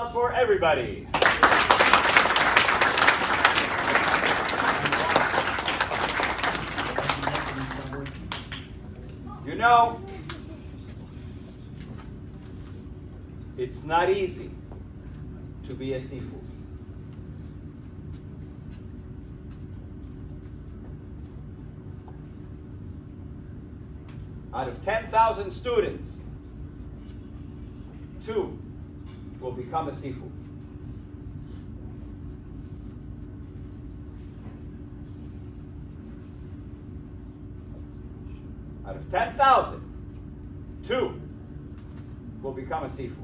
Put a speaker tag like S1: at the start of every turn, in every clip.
S1: applause for everybody. You know, it's not easy to be a seafood. Out of 10,000 students, 2 will become a seafood. Out of 10,000, 2 will become a seafood.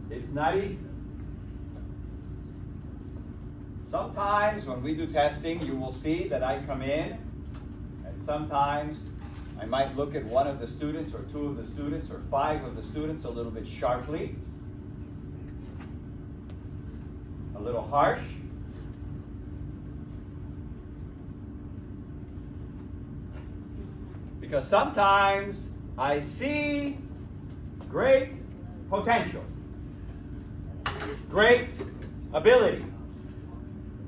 S1: It's not easy. Sometimes when we do testing, you will see that I come in, and sometimes I might look at one of the students or 2 of the students or 5 of the students a little bit sharply, a little harsh. Because sometimes I see great potential, great ability,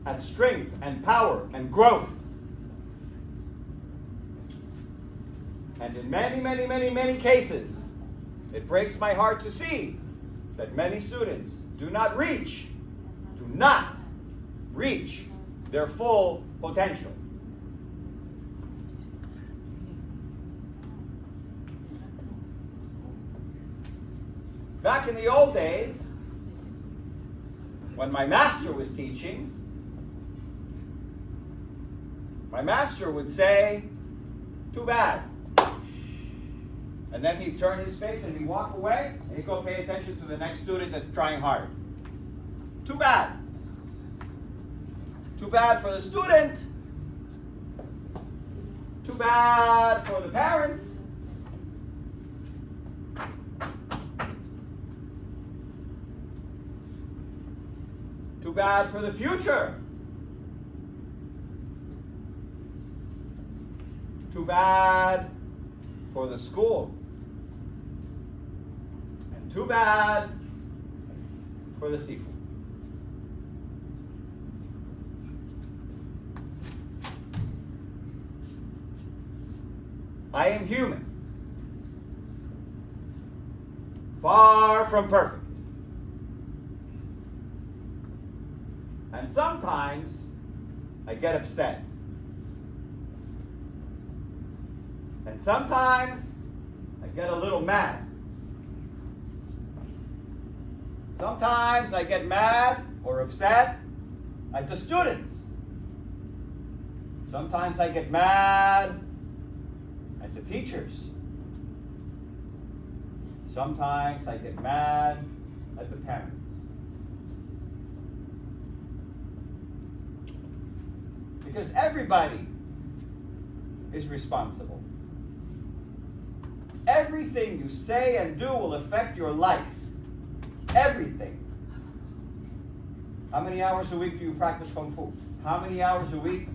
S1: and strength and power and growth. And in many cases, it breaks my heart to see that many students do not reach their full potential. Back in the old days, when my master was teaching, my master would say, "Too bad." And then he'd turn his face and he'd walk away and he'd go pay attention to the next student that's trying hard. Too bad. Too bad for the student. Too bad for the parents. Too bad for the future. Too bad for the school. And too bad for the seafood. I am human. Far from perfect. And sometimes I get upset. And sometimes I get a little mad. Sometimes I get mad or upset at the students. Sometimes I get mad at the teachers. Sometimes I get mad at the parents. Because everybody is responsible. Everything you say and do will affect your life. Everything. How many hours a week do you practice Kung Fu? How many hours a week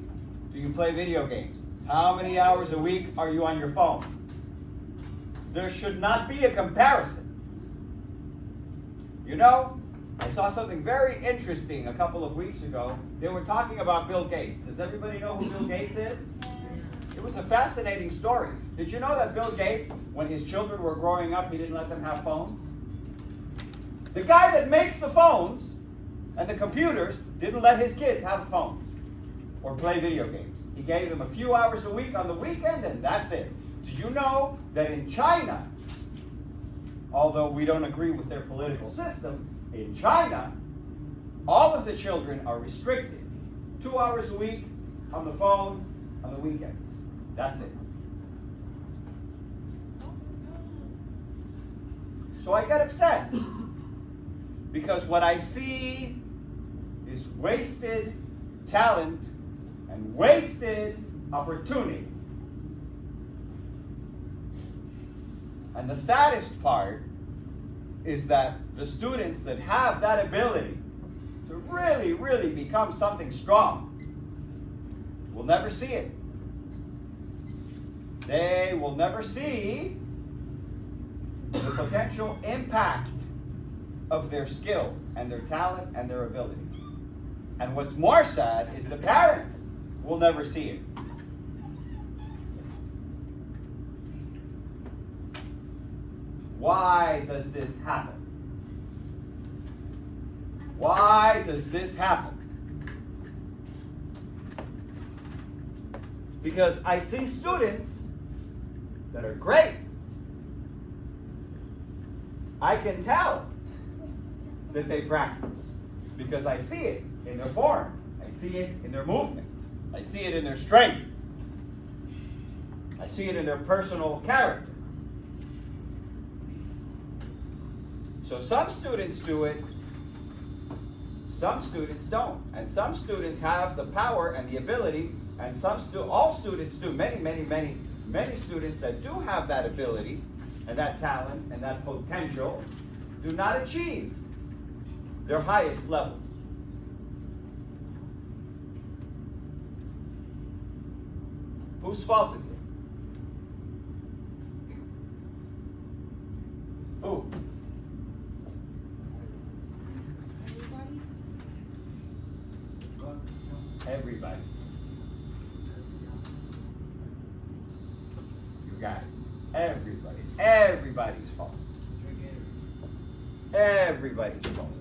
S1: do you play video games? How many hours a week are you on your phone? There should not be a comparison. You know, I saw something very interesting a couple of weeks ago. They were talking about Bill Gates. Does everybody know who Bill Gates is? It was a fascinating story. Did you know that Bill Gates, when his children were growing up, he didn't let them have phones? The guy that makes the phones and the computers didn't let his kids have phones or play video games. He gave them a few hours a week on the weekend, and that's it. Did you know that in China, although we don't agree with their political system, in China, all of the children are restricted. 2 hours a week on the phone on the weekends. That's it. So I get upset because what I see is wasted talent and wasted opportunity. And the saddest part is that the students that have that ability to really become something strong will never see it. They will never see the potential impact of their skill and their talent and their ability. And what's more sad is the parents will never see it. Why does this happen? Why does this happen? Because I see students that are great. I can tell that they practice because I see it in their form. I see it in their movement. I see it in their strength. I see it in their personal character. So some students do it, some students don't. And some students have the power and the ability, and all students do. Many students that do have that ability and that talent and that potential do not achieve their highest level. Whose fault is it? Who? Everybody's. You got it. Everybody's fault. Everybody's fault.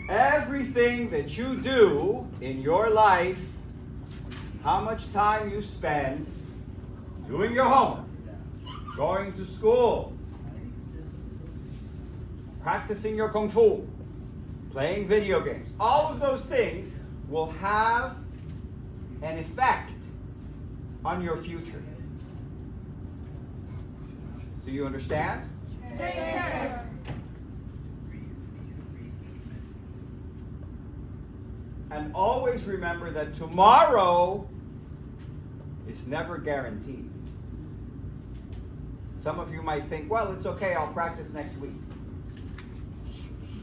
S1: Everything that you do in your life, how much time you spend doing your homework, going to school, practicing your kung fu, playing video games, all of those things will have an effect on your future. Do you understand?
S2: Yes, sir.
S1: And always remember that tomorrow is never guaranteed. Some of you might think, well, it's okay, I'll practice next week.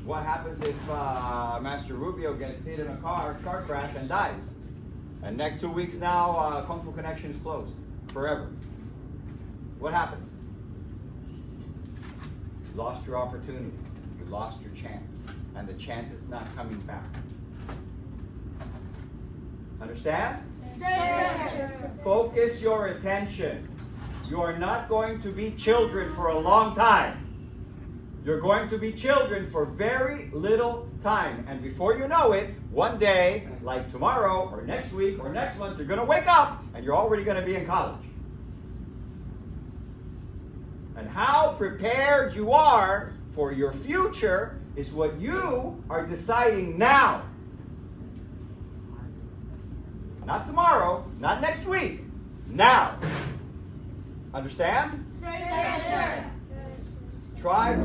S1: What happens if Master Rubio gets hit in a car crash and dies? And next 2 weeks now, Kung Fu Connection is closed forever. What happens? You lost your opportunity. You lost your chance. And the chance is not coming back. Understand?
S2: Yes, sir.
S1: Focus your attention. You are not going to be children for a long time. You're going to be children for very little time. And before you know it, one day, like tomorrow or next week or next month, you're going to wake up and you're already going to be in college. And how prepared you are for your future is what you are deciding now. Not tomorrow, not next week. Now. Understand?
S2: Yes, sir.
S1: Try to